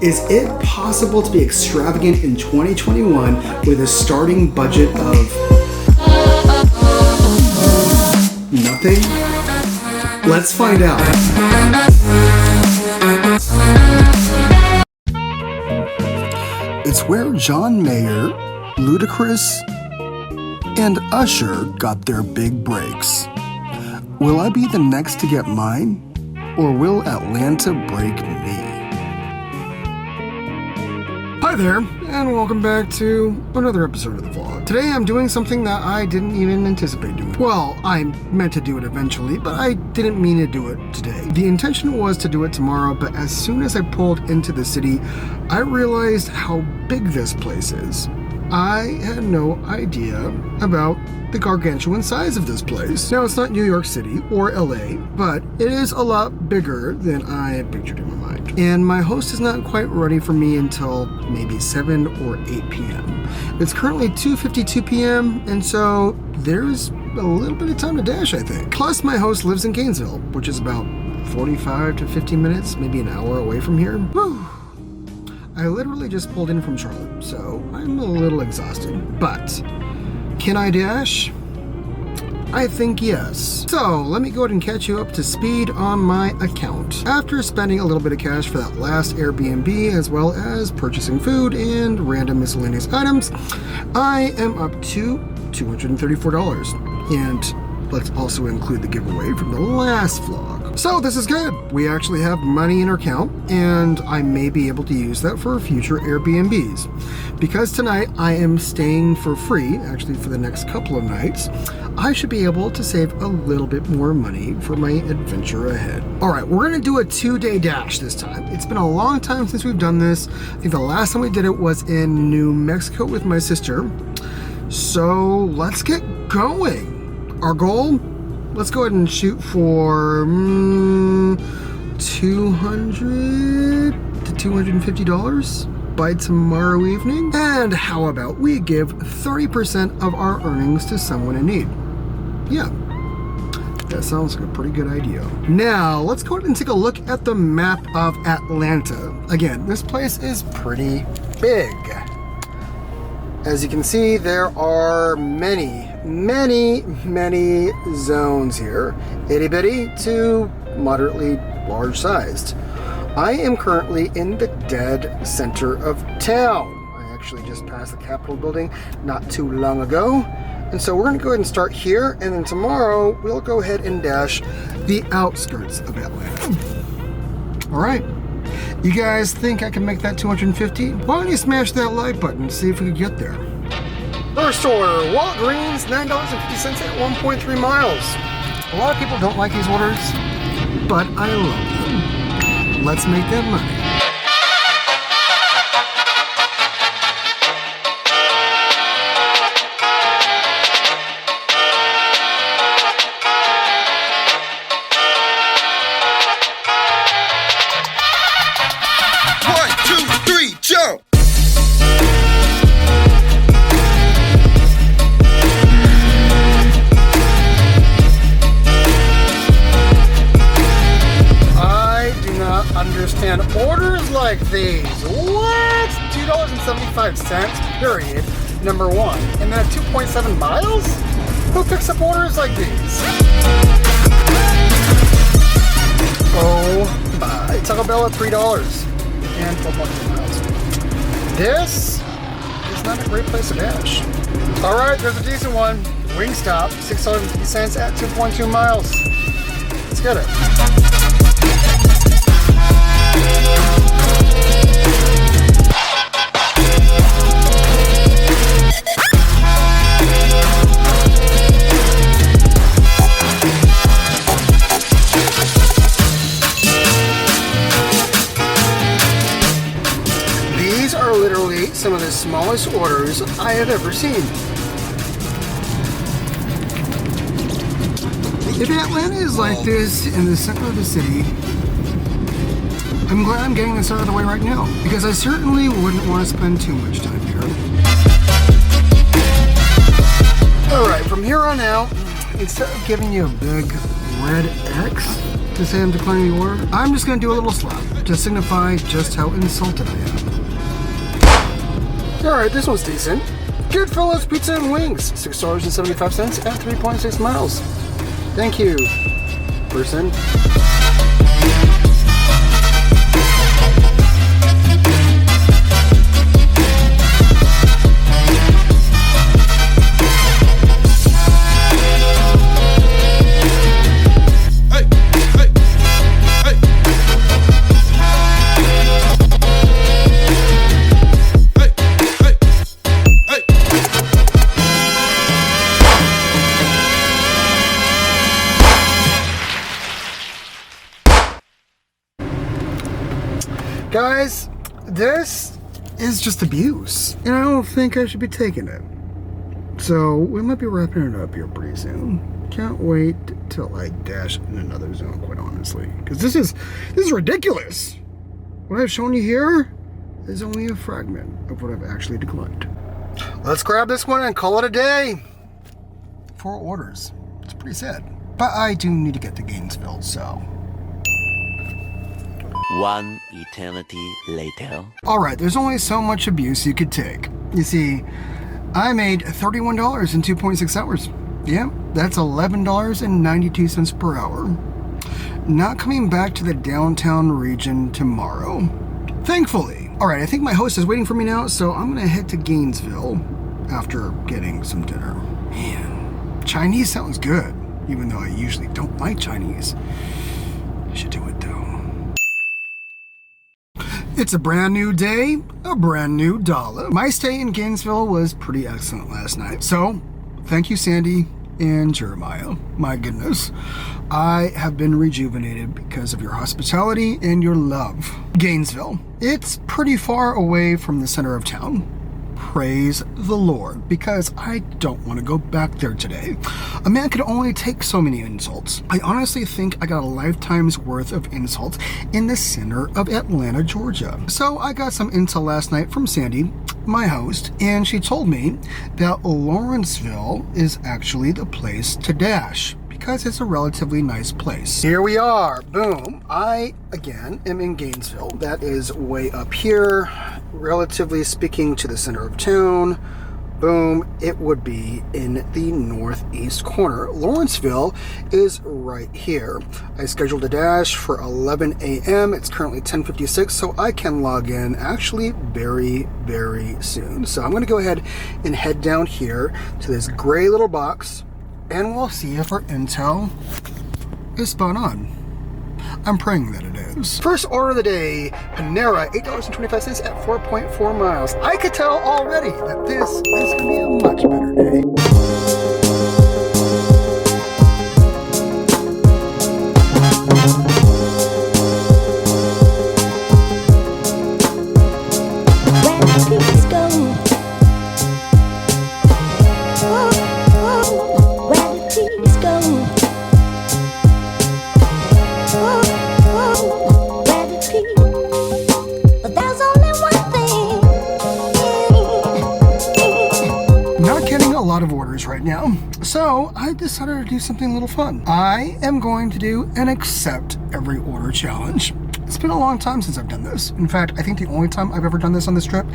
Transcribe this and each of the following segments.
Is it possible to be extravagant in 2021 with a starting budget of nothing? Let's find out. It's where John Mayer, Ludacris, and Usher got their big breaks. Will I be the next to get mine? Or will Atlanta break me? Hi there, and welcome back to another episode of the vlog. Today I'm doing something that I didn't even anticipate doing. Well, I meant to do it eventually, but I didn't mean to do it today. The intention was to do it tomorrow, but as soon as I pulled into the city, I realized how big this place is. I had no idea about the gargantuan size of this place. Now, it's not New York City or LA, but it is a lot bigger than I had pictured in my mind. And my host is not quite ready for me until maybe 7 or 8 p.m. It's currently 2:52 p.m., and so there's a little bit of time to dash, I think. Plus, my host lives in Gainesville, which is about 45 to 50 minutes, maybe an hour away from here. Whew. I literally just pulled in from Charlotte, so I'm a little exhausted, but can I dash? I think yes. So let me go ahead and catch you up to speed on my account. After spending a little bit of cash for that last Airbnb, as well as purchasing food and random miscellaneous items, I am up to $234. And let's also include the giveaway from the last vlog. So this is good. We actually have money in our account, and I may be able to use that for future Airbnbs. Because tonight I am staying for free, actually for the next couple of nights, I should be able to save a little bit more money for my adventure ahead. All right, we're gonna do a 2-day dash this time. It's been a long time since we've done this. I think the last time we did it was in New Mexico with my sister. So let's get going. Our goal, let's go ahead and shoot for $200 to $250 by tomorrow evening. And how about we give 30% of our earnings to someone in need? Yeah, that sounds like a pretty good idea. Now, let's go ahead and take a look at the map of Atlanta. Again, this place is pretty big. As you can see, there are many zones here. Itty bitty to moderately large sized. I am currently in the dead center of town. I actually just passed the Capitol building not too long ago. And so we're gonna go ahead and start here, and then tomorrow we'll go ahead and dash the outskirts of Atlanta. All right. You guys think I can make that 250? Why don't you smash that like button and see if we can get there. First order, Walgreens, $9.50 at 1.3 miles. A lot of people don't like these orders, but I love them. Let's make that money. Orders like these. What? $2.75, period. Number one. And then at 2.7 miles? Who picks up orders like these? Oh my. Taco Bell at $3 and 12 bucks a mile. This is not a great place to dash. Alright, there's a decent one. Wingstop, $6.50 at 2.2 miles. Let's get it. These are literally some of the smallest orders I have ever seen. If Atlanta is like this in the center of the city, I'm glad I'm getting this out of the way right now, because I certainly wouldn't want to spend too much time here. Alright, from here on out, instead of giving you a big red X, to say I'm declining the order? I'm just gonna do a little slap to signify just how insulted I am. Alright, this one's decent. Goodfellas Pizza and Wings, $6.75 at 3.6 miles. Thank you, person. Guys, this is just abuse, and I don't think I should be taking it. So we might be wrapping it up here pretty soon. Can't wait till I dash in another zone, quite honestly, because this is ridiculous. What I've shown you here is only a fragment of what I've actually declined. Let's grab this one and call it a day. 4 orders. It's pretty sad, but I do need to get to Gainesville, so. One eternity later. Alright, there's only so much abuse you could take. You see, I made $31 in 2.6 hours. Yeah, that's $11.92 per hour. Not coming back to the downtown region tomorrow. Thankfully. Alright, I think my host is waiting for me now, so I'm gonna head to Gainesville after getting some dinner. Man, Chinese sounds good, even though I usually don't like Chinese. I should do it though. It's a brand new day, a brand new dollar. My stay in Gainesville was pretty excellent last night. So, thank you, Sandy and Jeremiah. My goodness, I have been rejuvenated because of your hospitality and your love. Gainesville, it's pretty far away from the center of town. Praise the Lord, because I don't want to go back there today. A man could only take so many insults. I honestly think I got a lifetime's worth of insults in the center of Atlanta, Georgia. So I got some intel last night from Sandy, my host, and she told me that Lawrenceville is actually the place to dash, because it's a relatively nice place. Here we are, boom. I, again, am in Gainesville. That is way up here, relatively speaking to the center of town. Boom, it would be in the northeast corner. Lawrenceville is right here. I scheduled a dash for 11 a.m. It's currently 10:56, so I can log in actually very, very soon. So I'm gonna go ahead and head down here to this gray little box, and we'll see if our intel is spot on. I'm praying that it is. First order of the day, Panera, $8.25 at 4.4 miles. I could tell already that this is going to be a much better day. Of orders right now, so I decided to do something a little fun. I am going to do an accept every order challenge. It's been a long time since I've done this. In fact, I think the only time I've ever done this on this trip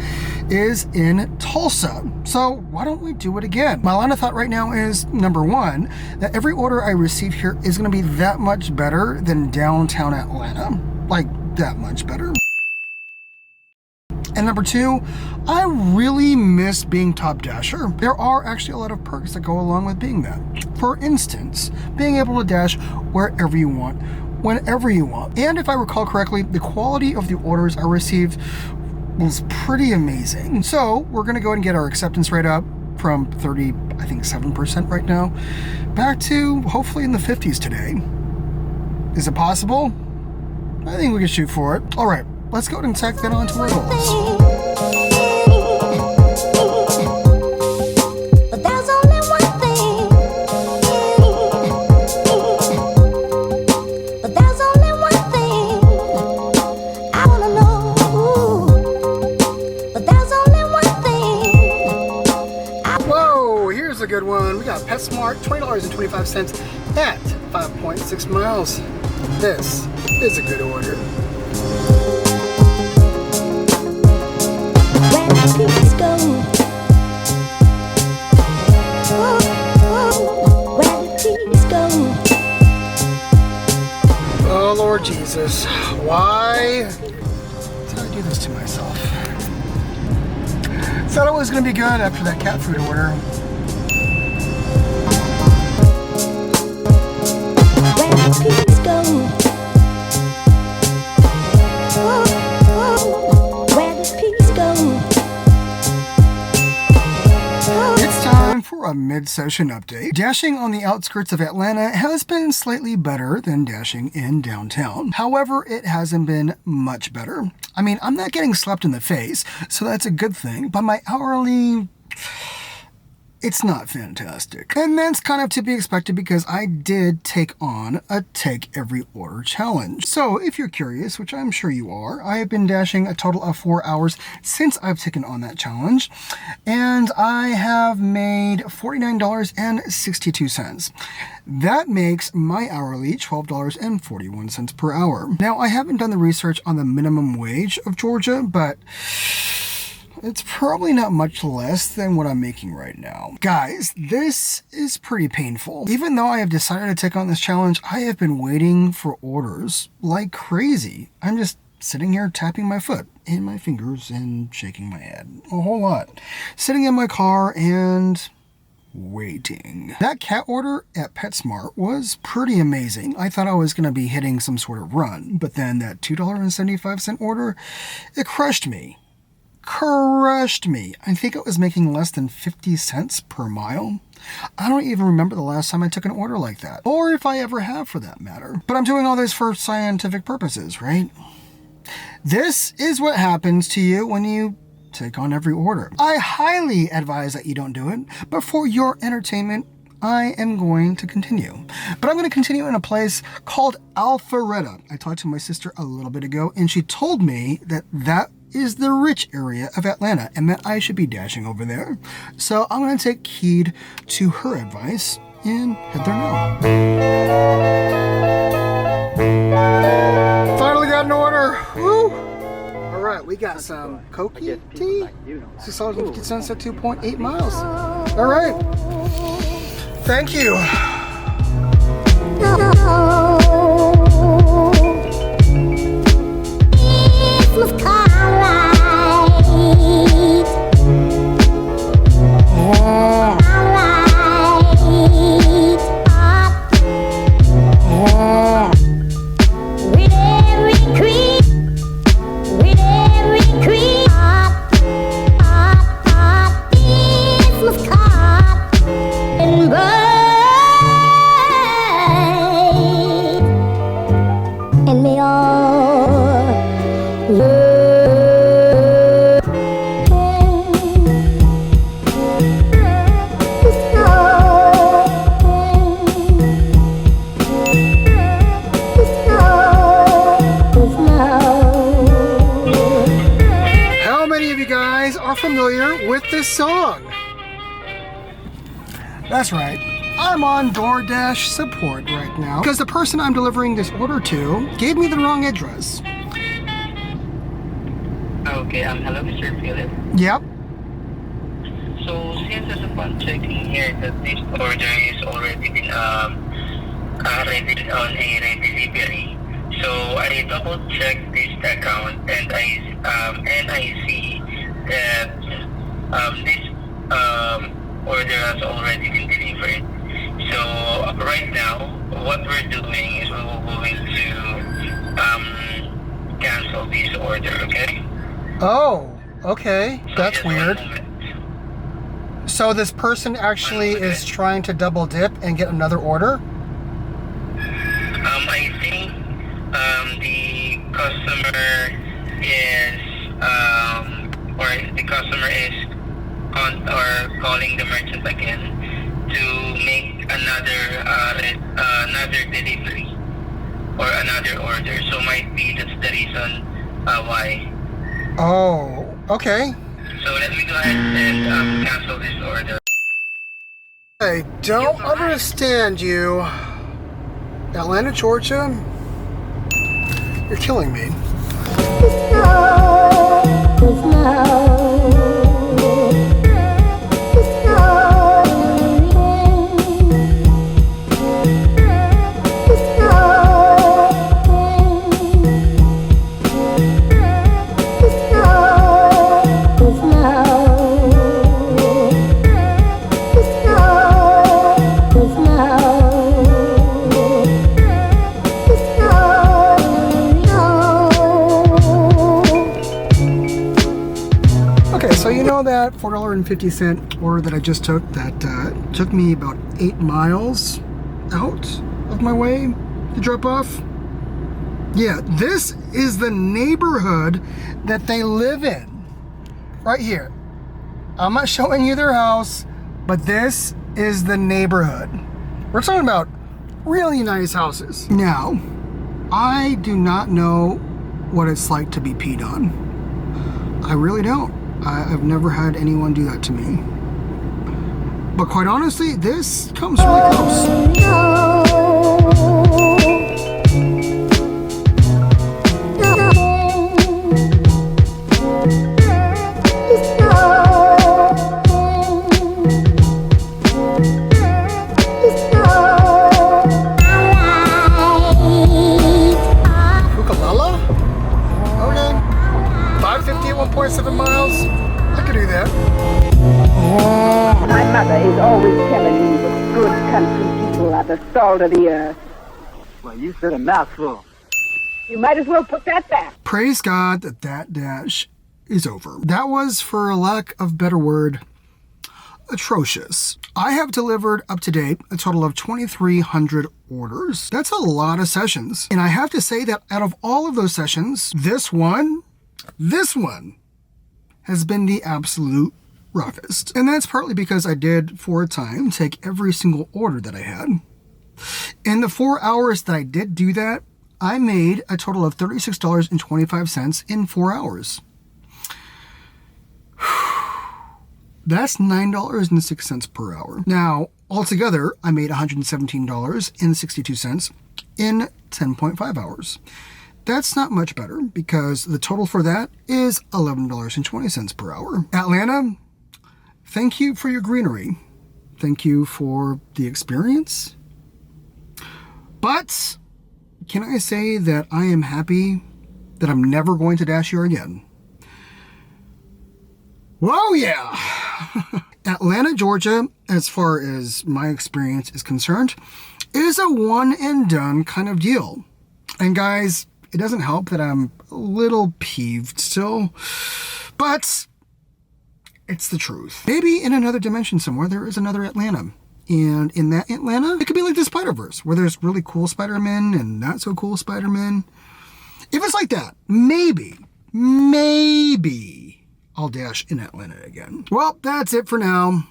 is in Tulsa. So why don't we do it again? My line of thought right now is, number one, that every order I receive here is going to be that much better than downtown Atlanta. Like, that much better. And number two, I really miss being top dasher. There are actually a lot of perks that go along with being that. For instance, being able to dash wherever you want, whenever you want. And if I recall correctly, the quality of the orders I received was pretty amazing. So we're gonna go ahead and get our acceptance rate up from 7% right now, back to hopefully in the 50s today. Is it possible? I think we can shoot for it. All right. Let's go ahead and tack that onto our goals. But there's only one thing. But there's only one thing I wanna know. But there's only one thing. Whoa, here's a good one. We got PetSmart, $20.25 at 5.6 miles. This is a good order. Where the peace go? Where the peace go? Oh Lord Jesus, why did I do this to myself? Thought it was gonna be good after that cat food order. Where the peace go? Where the peace go? It's time for a mid-session update. Dashing on the outskirts of Atlanta has been slightly better than dashing in downtown. However, it hasn't been much better. I mean, I'm not getting slapped in the face, so that's a good thing, but my hourly, it's not fantastic. And that's kind of to be expected because I did take on a take every order challenge. So if you're curious, which I'm sure you are, I have been dashing a total of 4 hours since I've taken on that challenge, and I have made $49.62. That makes my hourly $12.41 per hour. Now, I haven't done the research on the minimum wage of Georgia, but it's probably not much less than what I'm making right now. Guys, this is pretty painful. Even though I have decided to take on this challenge, I have been waiting for orders like crazy. I'm just sitting here tapping my foot and my fingers and shaking my head a whole lot. Sitting in my car and waiting. That cat order at PetSmart was pretty amazing. I thought I was going to be hitting some sort of run, but then that $2.75 order, it crushed me. I think it was making less than 50 cents per mile. I don't even remember the last time I took an order like that, or if I ever have for that matter. But I'm doing all this for scientific purposes, right? This is what happens to you when you take on every order. I highly advise that you don't do it, but for your entertainment, I am going to continue. But I'm going to continue in a place called Alpharetta. I talked to my sister a little bit ago, and she told me that that is the rich area of Atlanta and that I should be dashing over there. So I'm going to take heed to her advice and head there now. Finally got an order. Woo! All right, we got some Coke tea, $6.50 at 2.8 miles. All right, thank you. Familiar with this song? That's right, I'm on DoorDash support right now because the person I'm delivering this order to gave me the wrong address. Okay, hello Mr. Philip. Yep. So since as upon checking here that this order is already been ready on a redelivery, so I double checked this account and I see that this order has already been delivered. So right now, what we're doing is we're going to cancel this order, okay? Oh, okay. So that's weird. So this person actually is trying to double dip and get another order? I think the customer is calling the merchant again to make another delivery or another order. So might be that's the reason why. Oh, okay. So let me go ahead and cancel this order. I don't understand you. Atlanta, Georgia? You're killing me. So you know that $4.50 order that I just took that took me about 8 miles out of my way to drop off? Yeah, this is the neighborhood that they live in. Right here. I'm not showing you their house, but this is the neighborhood. We're talking about really nice houses. Now, I do not know what it's like to be peed on. I really don't. I've never had anyone do that to me. But quite honestly, this comes really close. Ukulele? Okay. 550 at 1.7 miles? I could do that. My mother is always telling me that good country people are the salt of the earth. Well, you said a mouthful. You might as well put that back. Praise God that dash is over. That was, for a lack of better word, atrocious. I have delivered up to date a total of 2,300 orders. That's a lot of sessions. And I have to say that out of all of those sessions, this one has been the absolute roughest. And that's partly because I did, for a time, take every single order that I had. In the 4 hours that I did do that, I made a total of $36.25 in 4 hours. That's $9.06 per hour. Now, altogether, I made $117.62 in 10.5 hours. That's not much better because the total for that is $11.20 per hour. Atlanta, thank you for your greenery. Thank you for the experience. But can I say that I am happy that I'm never going to dash here again? Whoa, yeah! Atlanta, Georgia, as far as my experience is concerned, is a one and done kind of deal. And guys, it doesn't help that I'm a little peeved still, but it's the truth. Maybe in another dimension somewhere there is another Atlanta. And in that Atlanta, it could be like the Spider-Verse, where there's really cool Spider-Men and not so cool Spider-Men. If it's like that, maybe I'll dash in Atlanta again. Well, that's it for now.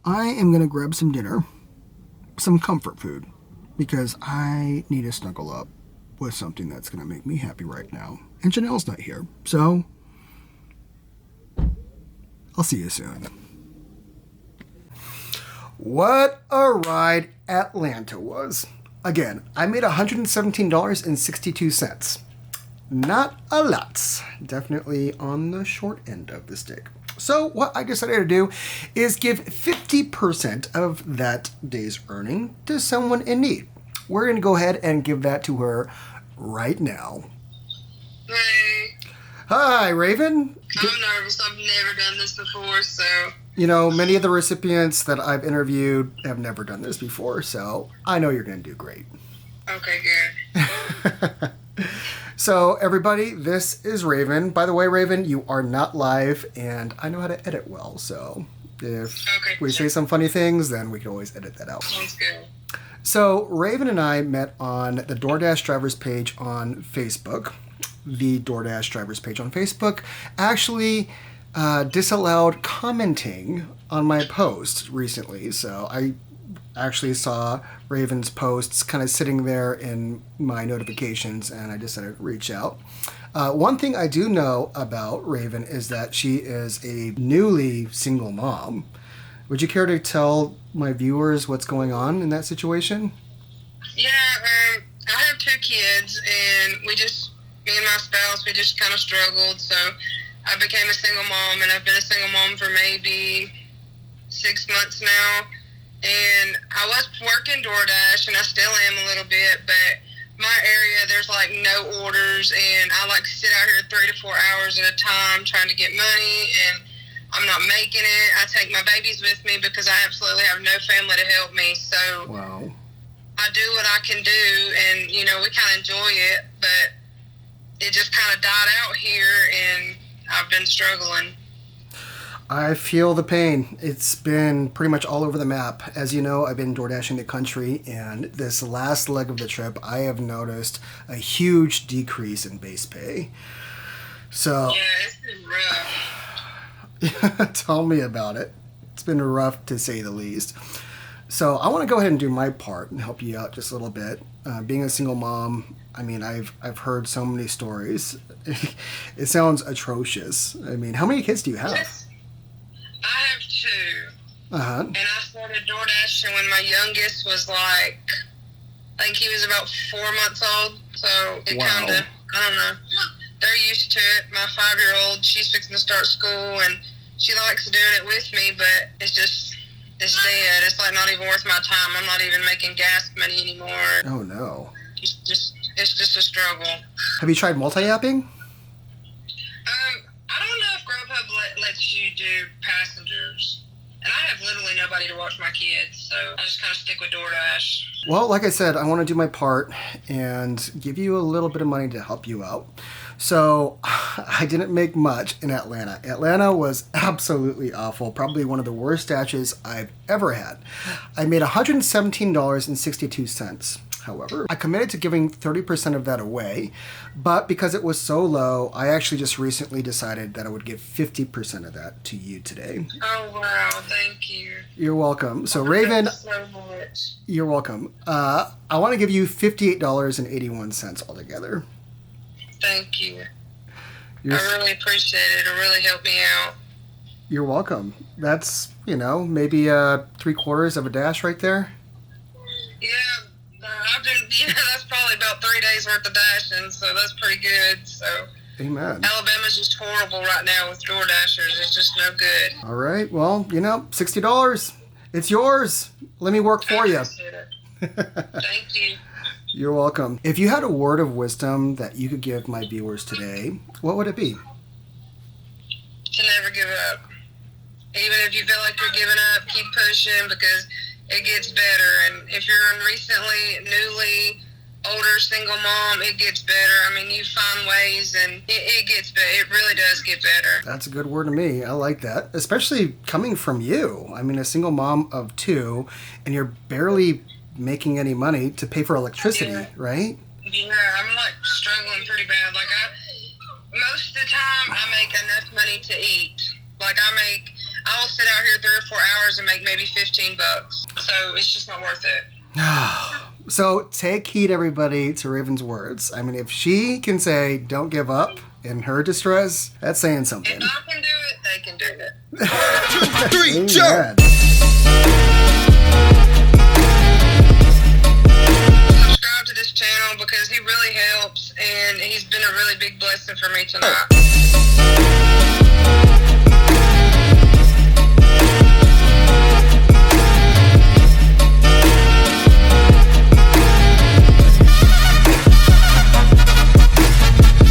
I am going to grab some dinner, some comfort food, because I need to snuggle up with something that's going to make me happy right now. And Janelle's not here, so I'll see you soon. What a ride Atlanta was. Again, I made $117.62. Not a lot. Definitely on the short end of the stick. So what I decided to do is give 50% of that day's earning to someone in need. We're going to go ahead and give that to her right now. Hey. Hi, Raven. I'm nervous. I've never done this before, so... You know, many of the recipients that I've interviewed have never done this before, so I know you're going to do great. Okay, good. So, everybody, this is Raven. By the way, Raven, you are not live, and I know how to edit well, so if we say some funny things, then we can always edit that out. Sounds good. So, Raven and I met on the DoorDash drivers page on Facebook. The DoorDash drivers page on Facebook actually disallowed commenting on my post recently, so I actually saw Raven's posts kind of sitting there in my notifications, and I decided to reach out. One thing I do know about Raven is that she is a newly single mom. Would you care to tell my viewers what's going on in that situation? Yeah, I have 2 kids, and me and my spouse, we just kind of struggled. So I became a single mom, and I've been a single mom for maybe 6 months now. And I was working DoorDash, and I still am a little bit, but my area, there's like no orders, and I like to sit out here 3 to 4 hours at a time trying to get money, and I'm not making it. I take my babies with me because I absolutely have no family to help me. So Wow. I do what I can do, and, you know, we kind of enjoy it, but it just kind of died out here, and I've been struggling. I feel the pain. It's been pretty much all over the map. As you know, I've been DoorDashing the country, and this last leg of the trip, I have noticed a huge decrease in base pay. So, Yeah, it's been rough. tell me about it. It's been rough to say the least. So, I want to go ahead and do my part and help you out just a little bit. Being a single mom, I mean, I've heard so many stories. It sounds atrocious. I mean, how many kids do you have? I have 2. Uh-huh. And I started DoorDashing when my youngest was like, I think he was about 4 months old. So it Wow. kind of, I don't know. They're used to it. My 5-year-old, she's fixing to start school, and she likes doing it with me, but it's dead. It's like not even worth my time. I'm not even making gas money anymore. Oh, no. It's just a struggle. Have you tried multi-apping? I don't know if Grubhub lets you do passengers. And I have literally nobody to watch my kids, so I just kind of stick with DoorDash. Well, like I said, I want to do my part and give you a little bit of money to help you out. So I didn't make much in Atlanta. Atlanta was absolutely awful, probably one of the worst batches I've ever had. I made $117.62. However, I committed to giving 30% of that away, but because it was so low, I actually just recently decided that I would give 50% of that to you today. Oh, wow. Thank you. You're welcome. So, Raven, Thank you so much. you're welcome. I want to give you $58.81 altogether. Thank you. You're, I really appreciate it. It really helped me out. you're welcome. That's, maybe 3/4 of a dash right there. Yeah, I've been, that's probably about 3 days worth of dashing, so that's pretty good. So Amen. Alabama's just horrible right now with DoorDashers. It's just no good. All right. Well, $60. It's yours. Let me work for you. I appreciate it. Thank you. You're welcome. If you had a word of wisdom that you could give my viewers today, what would it be? To never give up. Even if you feel like you're giving up, keep pushing because it gets better. And if you're a recently, newly, older single mom, it gets better. I mean, you find ways and it gets better. It really does get better. That's a good word to me. I like that. Especially coming from you. I mean, a single mom of 2, and you're barely making any money to pay for electricity, Yeah. right? Yeah, I'm like struggling pretty bad. Like most of the time I make enough money to eat. Like I will sit out here 3 or 4 hours and make maybe $15. So it's just not worth it. So take heed, everybody, to Raven's words. I mean, if she can say, don't give up in her distress, that's saying something. If I can do it, they can do it. 2, 3, jump! Subscribe to this channel because he really helps and he's been a really big blessing for me tonight.